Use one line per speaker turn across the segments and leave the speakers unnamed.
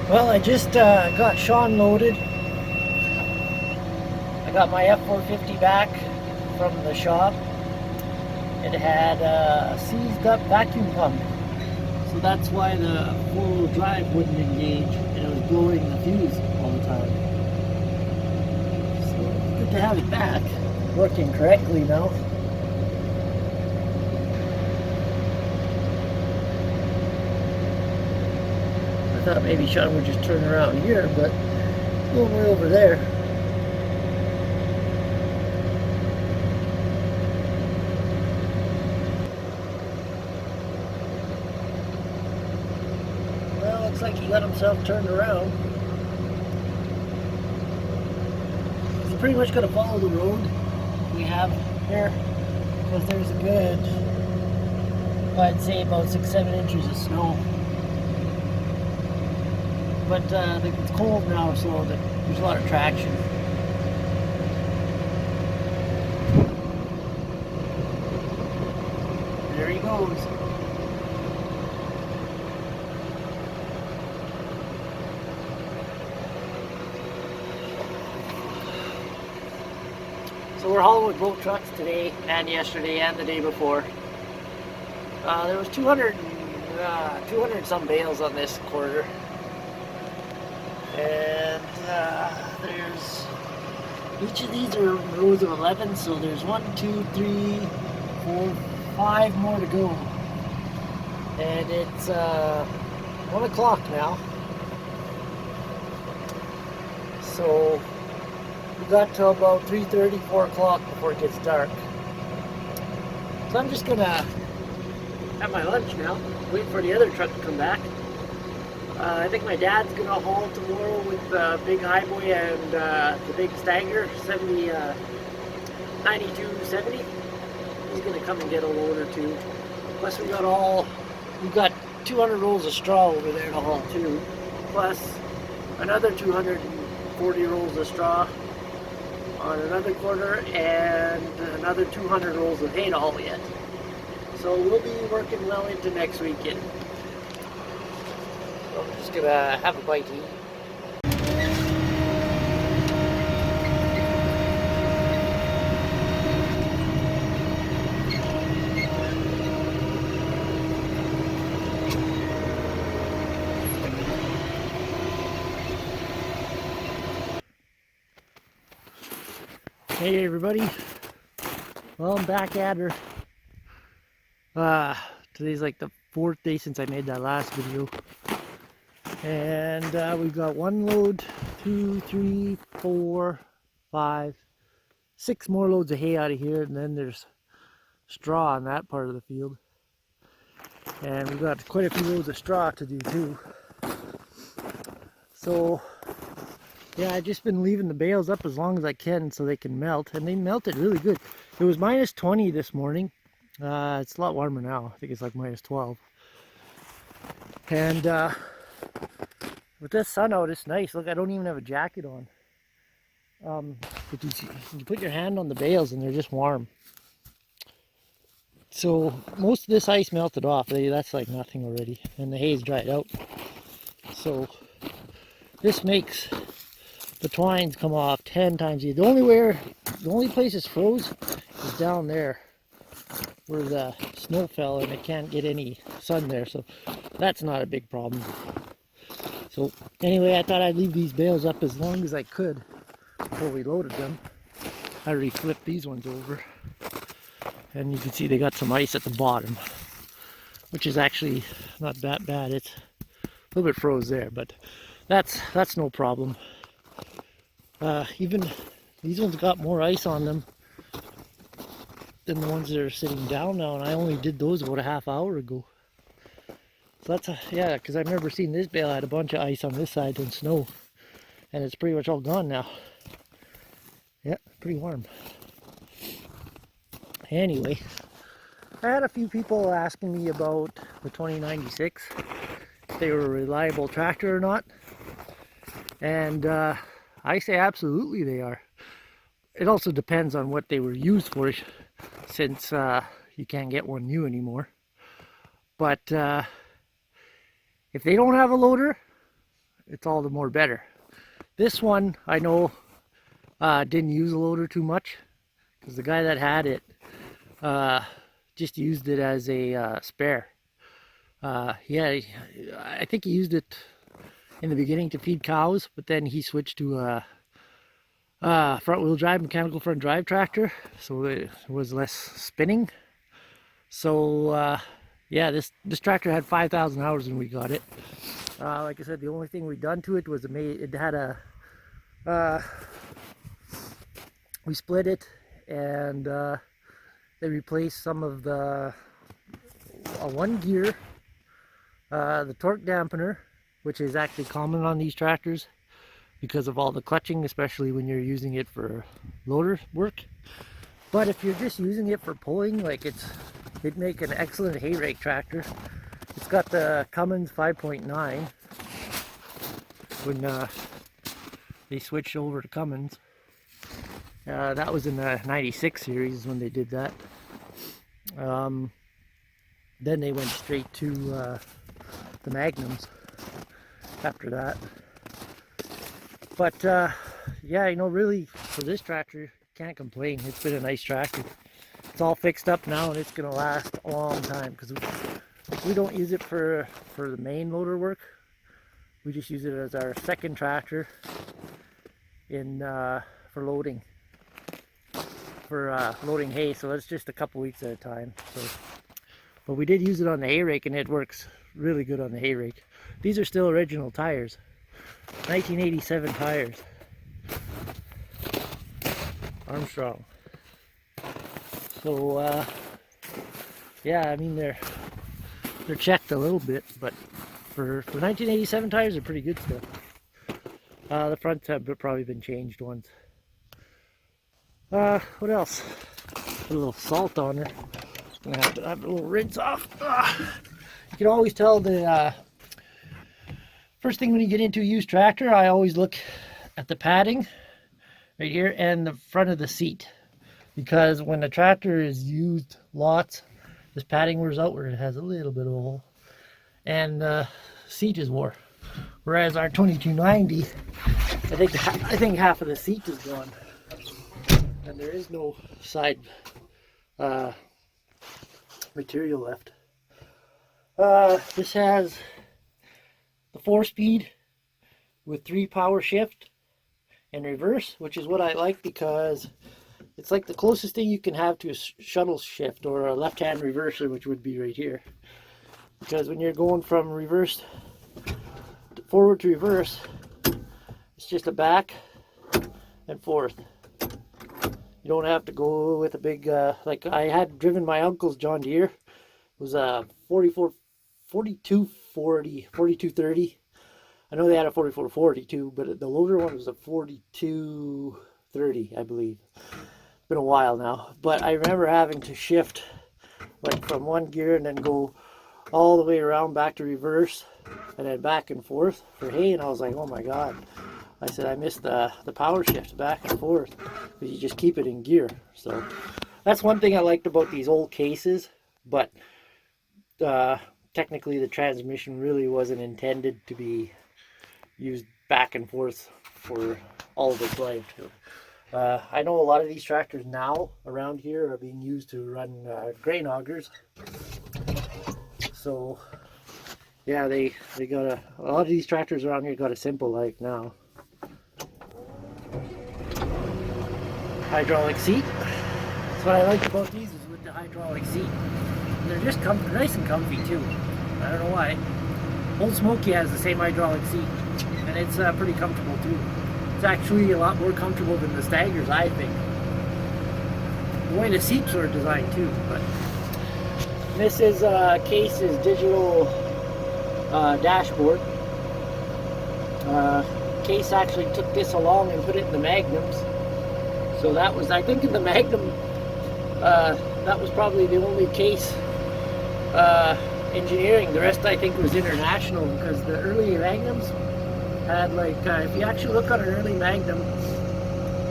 Well, I just got Sean loaded. I got my F450 back from the shop. It had a seized up vacuum pump. So that's why the four-wheel drive wouldn't engage and it was blowing the fuse all the time. So good to have it back, working correctly now. I thought maybe Sean would just turn around here, but it's going way over there. Well, looks like he got himself turned around. He's pretty much going to follow the road we have here, because there's a good, I'd say about 6-7 inches of snow. But it's cold now, so there's a lot of traction. There he goes. So we're hauling with both trucks today and yesterday and the day before. There was 200 some bales on this quarter. And there's, each of these are rows of 11, so there's 1, 2, 3, 4, 5 more to go. And it's 1 o'clock now. So we got till about 3:30, 4 o'clock before it gets dark. So I'm just gonna have my lunch now, wait for the other truck to come back. I think my dad's gonna haul tomorrow with the big highboy and the big Stagger 9270. He's gonna come and get a load or two. Plus we got 200 rolls of straw over there to haul too. Plus another 240 rolls of straw on another quarter and another 200 rolls of hay to haul yet. So we'll be working well into next weekend. So I'm just gonna have a bite to eat. Hey everybody, well I'm back at her. Today's like the 4th day since I made that last video. And we've got 1 load, 2, 3, 4, 5, 6 more loads of hay out of here, and then there's straw on that part of the field. And we've got quite a few loads of straw to do too. So yeah, I've just been leaving the bales up as long as I can so they can melt, and they melted really good. It was minus 20 this morning. It's a lot warmer now. I think it's like minus 12. And with this sun out, it's nice. Look, I don't even have a jacket on. But you put your hand on the bales and they're just warm. So most of this ice melted off. That's like nothing already, and the hay's dried out. So this makes the twines come off 10 times easier. The only place it's froze is down there where the snow fell, and it can't get any sun there, so that's not a big problem. So anyway, I thought I'd leave these bales up as long as I could before we loaded them. I already flipped these ones over, and you can see they got some ice at the bottom, which is actually not that bad. It's a little bit froze there, but that's no problem. Even these ones got more ice on them than the ones that are sitting down now, and I only did those about a half hour ago. So that's yeah, because I remember seeing this bale had a bunch of ice on this side and snow, and it's pretty much all gone now. Yeah, pretty warm. Anyway, I had a few people asking me about the 2096, if they were a reliable tractor or not, and I say absolutely they are. It also depends on what they were used for, since you can't get one new anymore. But if they don't have a loader, it's all the more better. This one, I know, didn't use a loader too much, because the guy that had it just used it as a spare. Yeah, I think he used it in the beginning to feed cows, but then he switched to a front-wheel drive, mechanical front drive tractor, so it was less spinning. So yeah, this tractor had 5,000 hours when we got it. Like I said, the only thing we done to it was it had a we split it, and they replaced some of the one gear, the torque dampener, which is actually common on these tractors because of all the clutching, especially when you're using it for loader work. But if you're just using it for pulling, like it'd make an excellent hay rake tractor. It's got the Cummins 5.9 when they switched over to Cummins. That was in the 96 series when they did that. Then they went straight to the Magnums after that. But yeah, you know, really for this tractor, can't complain. It's been a nice tractor. It's all fixed up now, and it's gonna last a long time, because we don't use it for the main loader work. We just use it as our second tractor in for loading hay. So it's just a couple weeks at a time. So, but we did use it on the hay rake, and it works really good on the hay rake. These are still original tires, 1987 tires, Armstrong. So yeah, I mean they're checked a little bit, but for 1987 tires, they're pretty good still. The fronts have probably been changed once. What else? Put a little salt on her. Gonna have to have a little rinse off. You can always tell the first thing when you get into a used tractor, I always look at the padding right here and the front of the seat, because when the tractor is used lots, this padding wears out where it has a little bit of a hole, and the seat is wore. Whereas our 2290, I think half of the seat is gone, and there is no side material left. This has the 4-speed with 3 power shift and reverse, which is what I like, because it's like the closest thing you can have to a shuttle shift or a left-hand reverser, which would be right here. Because when you're going from reverse forward to reverse, it's just a back and forth. You don't have to go with a big like I had driven my uncle's John Deere. It was a 4230. I know they had a 4442, but the loader one was a 4230, I believe. It's been a while now, but I remember having to shift like from one gear and then go all the way around back to reverse and then back and forth for hay, and I was like, oh my god. I said I missed the power shift back and forth, because you just keep it in gear. So that's one thing I liked about these old cases, but technically the transmission really wasn't intended to be used back and forth for all of its life. I know a lot of these tractors now around here are being used to run grain augers. So yeah, they got a lot of these tractors around here got a simple life now. Hydraulic seat. That's what I like about these, is with the hydraulic seat. And they're just nice and comfy too. I don't know why. Old Smoky has the same hydraulic seat, and it's pretty comfortable too. It's actually a lot more comfortable than the Staggers, I think. The way the seats are designed too. But this is Case's digital dashboard. Case actually took this along and put it in the Magnums. So that was, I think in the Magnum, that was probably the only Case engineering. The rest I think was international, because the early Magnums had like, if you actually look on an early Magnum,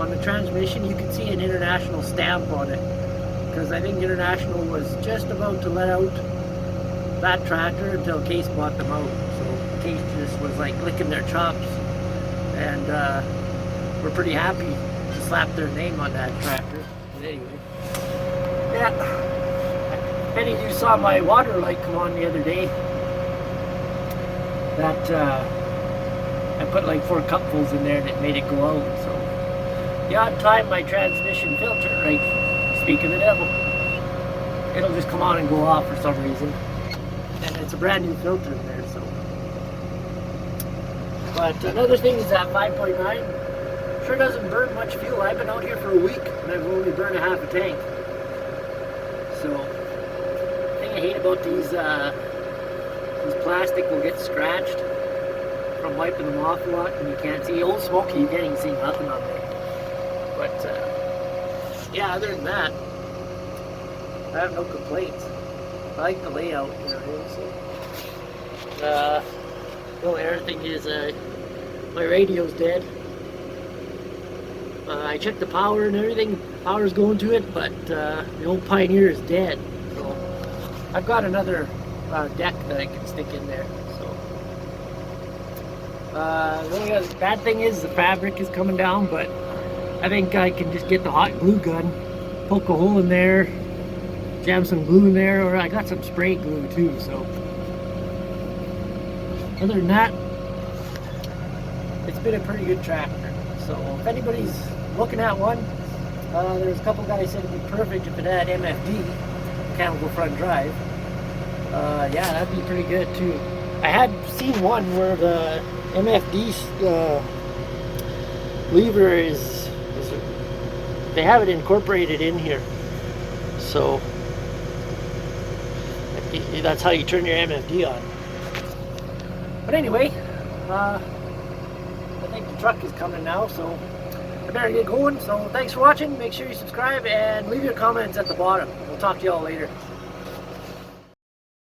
on the transmission you can see an international stamp on it, because I think International was just about to let out that tractor until Case bought them out. So case just was like licking their chops, and we're pretty happy to slap their name on that tractor. But anyway, yeah. If any of you saw my water light come on the other day, that I put like 4 cupfuls in there and it made it go out. So the odd time my transmission filter, right, speak of the devil, it'll just come on and go off for some reason. And it's a brand new filter in there, so. But another thing is that 5.9 sure doesn't burn much fuel. I've been out here for a week and I've only burned a half a tank. So the thing I hate about these plastic will get scratched from wiping them off a lot, and you can't see. Old Smoky, you can't even see nothing on there. But yeah, other than that, I have no complaints. I like the layout, you know. So the only other thing is my radio's dead. I checked the power and everything. Power's going to it, but the old Pioneer is dead. So I've got another deck that I can stick in there. So the only other bad thing is the fabric is coming down, but I think I can just get the hot glue gun, poke a hole in there, jam some glue in there, or I got some spray glue too. So other than that, it's been a pretty good tractor. So if anybody's looking at one, there's a couple guys said it'd be perfect if it had MFD, mechanical front drive. Yeah, that'd be pretty good too. I had seen one where the MFD lever is they have it incorporated in here. So that's how you turn your MFD on. But anyway, I think the truck is coming now, so I better get going. So thanks for watching. Make sure you subscribe and leave your comments at the bottom. We'll talk to y'all later.